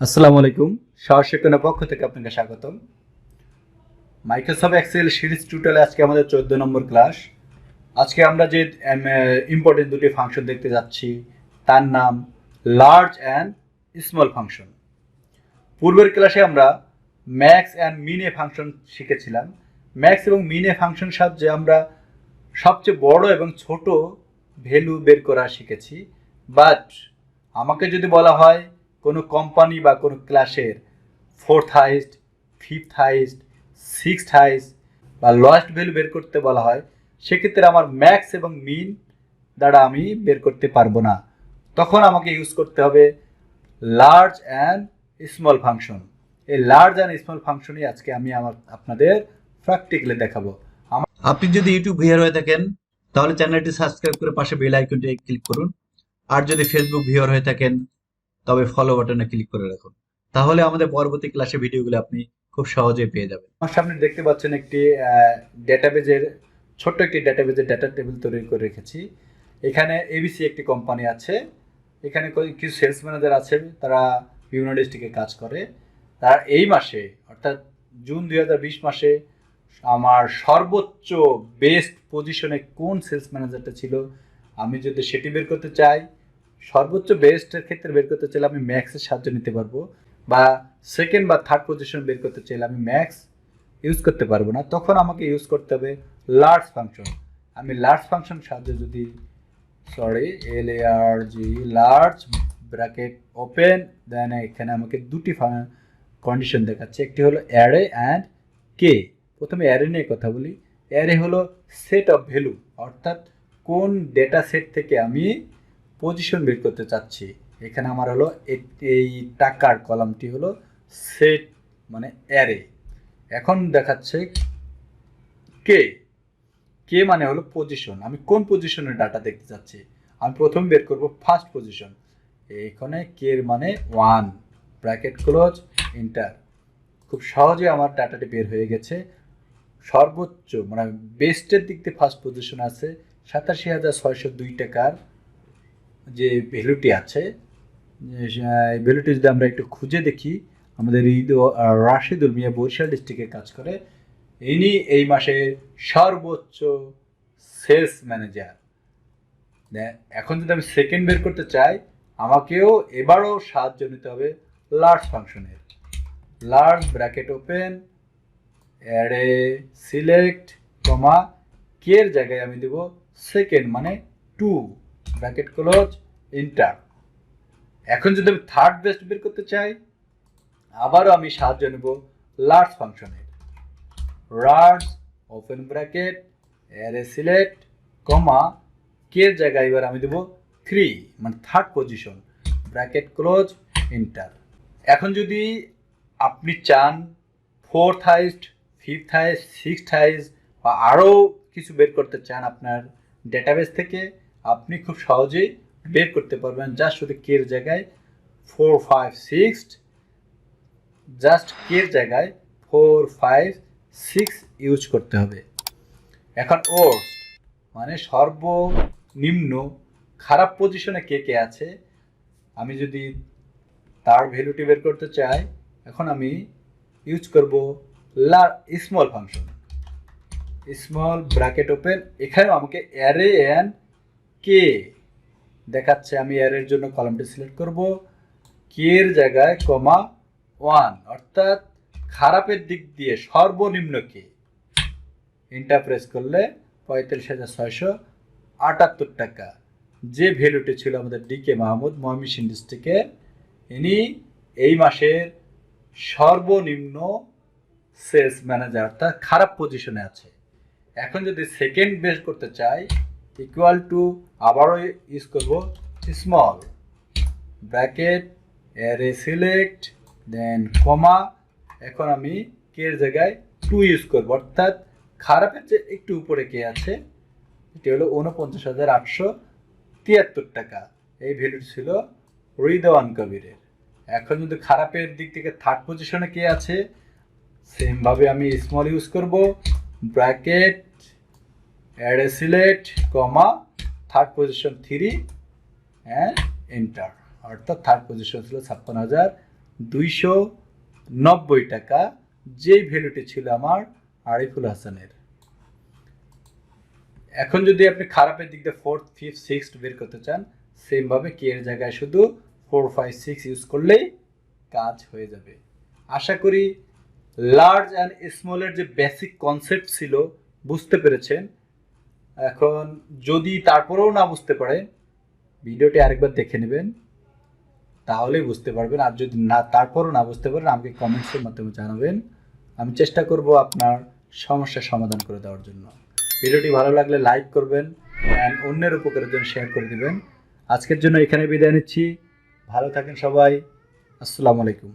আসসালামু আলাইকুম। সহজ শিক্ষণের পক্ষ থেকে আপনাকে স্বাগতম। মাইক্রোসফট এক্সেল সিরিজ টিউটোরিয়ালে আজকে আমাদের 14 নম্বর ক্লাস। আজকে আমরা যে ইম্পর্টেন্ট দুটি ফাংশন দেখতে যাচ্ছি তার নাম লার্জ অ্যান্ড স্মল ফাংশন। পূর্বের ক্লাসে আমরা ম্যাক্স অ্যান্ড মিনে ফাংশন শিখেছিলাম। ম্যাক্স এবং মিনে ফাংশন সাহায্যে আমরা সবচেয়ে বড় এবং ছোট ভ্যালু বের করা শিখেছি। বাট আমাকে যদি বলা হয় কোনো কোম্পানি বা কোনো ক্লাসের fourth highest, fifth highest, sixth highest বা লোয়েস্ট ভ্যালু বের করতে বলা হয়, সেক্ষেত্রে আমার ম্যাক্স এবং মিন দ্বারা আমি বের করতে পারবো না। তখন আমাকে ইউজ করতে হবে লার্জ অ্যান্ড স্মল ফাংশন। এই লার্জ অ্যান্ড স্মল ফাংশনই আজকে আমি আপনাদের প্র্যাকটিক্যালি দেখাবো। আপনি যদি ইউটিউব ভিউয়ার হয়ে থাকেন তাহলে চ্যানেলটি সাবস্ক্রাইব করে পাশে বেল আইকনটি ক্লিক করুন। আর যদি ফেসবুক ভিউয়ার হয়ে থাকেন তবে ফলো বাটনে ক্লিক করে রাখুন, তাহলে আমাদের পরবর্তী ক্লাসে ভিডিওগুলো আপনি খুব সহজেই পেয়ে যাবেন। আমার সামনে দেখতে পাচ্ছেন একটি ছোট্ট একটি ডেটাবেজের ডাটা টেবিল তৈরি করে রেখেছি। এখানে এবিসি একটি কোম্পানি আছে। এখানে কিছু সেলস ম্যানেজার আছে, তারা বিভিন্ন ডিস্ট্রিক্টে কাজ করে। তার এই মাসে অর্থাৎ জুন 2020 মাসে আমার সর্বোচ্চ বেস্ট পজিশনে কোন সেলস ম্যানেজারটা ছিল আমি যদি সেটি বের করতে চাই, সর্বোচ্চ বেস্টের ক্ষেত্রে বের করতে চাইলে আমি ম্যাক্সের সাহায্য নিতে পারবো, বা সেকেন্ড বা থার্ড পজিশন বের করতে চাইলে আমি ম্যাক্স ইউজ করতে পারবো না। তখন আমাকে ইউজ করতে হবে লার্জ ফাংশন। আমি লার্জ ফাংশন সাহায্যে যদি লার্জ ব্র্যাকেট ওপেন, দেন এখানে আমাকে দুটি কন্ডিশন দেখাচ্ছে। একটি হলো অ্যারে অ্যান্ড কে। প্রথমে অ্যারে নিয়ে কথা বলি। অ্যারে হলো সেট অফ ভ্যালু, অর্থাৎ কোন ডেটা সেট থেকে আমি পজিশন বের করতে চাচ্ছি। এখানে আমার হলো এই টাকার কলামটি হলো সেট মানে অ্যারে। এখন দেখাচ্ছে কে। কে মানে হলো পজিশন, আমি কোন পজিশনের ডাটা দেখতে চাচ্ছি। আমি প্রথম বের করব ফার্স্ট পজিশন। এখানে কে এর মানে 1, ব্র্যাকেট ক্লোজ, এন্টার। খুব সহজে আমার ডাটাটি বের হয়ে গেছে। সর্বোচ্চ মানে বেস্টের দিক দিয়ে ফার্স্ট পজিশন আছে 87,602 টাকার যে ভ্যালুটি আছে। এই ভ্যালুটি যদি আমরা একটু খুঁজে দেখি, আমাদের রাশিদুল মিয়া বরিশাল ডিস্ট্রিক্টে কাজ করে। ইনি এই মাসে সর্বোচ্চ সেলস ম্যানেজার। এখন যদি আমি সেকেন্ড বের করতে চাই, আমাকেও এবারও সাহায্য নিতে হবে লার্জ ফাংশনের। Large bracket open, array select comma, K এর জায়গায় আমি দেব সেকেন্ড মানে 2, ব্র্যাকেট ক্লোজ, এন্টার। এখন যদি আমি থার্ড বেস্ট বের করতে চাই, আবারও আমি সাহায্য নেব লার্জ ফাংশনের। Large open bracket, array select comma, K এর জায়গায় এবার আমি দেব 3 মানে third position, bracket close, enter. এখন যদি আপনি চান fourth highest, fifth highest, sixth highest বা আরও কিছু বের করতে চান আপনার ডেটাবেস থেকে, আপনি খুব সহজেই বের করতে পারবেন। জাস্ট শুধু কে এর জায়গায় 4, 5, 6, জাস্ট কে এর জায়গায় 4, 5, 6 ইউজ করতে হবে। এখন ওর্স্ট মানে সর্বনিম্ন খারাপ পজিশনে কে কে আছে, আমি যদি তার ভ্যালুটি বের করতে চাই, এখন আমি ইউজ করব small function. Small bracket open, এখানেও আমাকে অ্যারে অ্যান্ড কে দেখাচ্ছে। আমি অ্যারের জন্য কলামটি সিলেক্ট করব, কে এর জায়গায় কমা 1, অর্থাৎ খারাপের দিক দিয়ে সর্বনিম্ন কে। এন্টার প্রেস করলে 45,678 টাকা যে ভ্যালুটি ছিল আমাদের ডিকে মাহমুদ ময়মনসিংহ ডিস্ট্রিক্টে, ইনি এই মাসের সর্বনিম্ন সেলস ম্যানেজার, অর্থাৎ খারাপ পজিশনে আছে। এখন যদি সেকেন্ড বেস করতে চাই, ইকুয়াল টু আবারও ইউজ করব স্মল ব্র্যাকেট, অ্যারে সিলেক্ট, দেন কমা। এখন আমি কে এর জায়গায় 2 ইউজ করব, অর্থাৎ খারাপের যে একটু উপরে কে আছে, এটি হলো 49,873 টাকা। এই ভ্যালুটি ছিল রিদওয়ান কবিরের। এখন যদি খারাপের দিক থেকে থার্ড পজিশনে কে আছে, সেম ভাবে আমি স্মল ইউজ করব, bracket, array select comma, third position 3 and enter. অর্থাৎ থার্ড পজিশন ছিল 290 টাকা, যেই ভ্যালুটি ছিল আমার আরিফুল হাসানের। এখন যদি আপনি খারাপের দিক দিয়ে 4th 5th 6th বের করতে চান, সেম ভাবে কে এর জায়গায় শুধু 4 5 6 ইউজ করলেই কাজ হয়ে যাবে। আশা করি লার্জ অ্যান্ড স্মলের যে বেসিক কনসেপ্ট ছিল বুঝতে পেরেছেন। এখন যদি তারপরেও না বুঝতে পারেন, ভিডিওটি আরেকবার দেখে নেবেন, তাহলেই বুঝতে পারবেন। আর যদি না তারপরও না বুঝতে পারেন, আমাকে কমেন্টসের মাধ্যমে জানাবেন, আমি চেষ্টা করব আপনার সমস্যার সমাধান করে দেওয়ার জন্য। ভিডিওটি ভালো লাগলে লাইক করবেন অ্যান্ড অন্যের উপকারের জন্য শেয়ার করে দিবেন। আজকের জন্য এখানে বিদায় নিচ্ছি। ভালো থাকেন সবাই। আসসালামু আলাইকুম।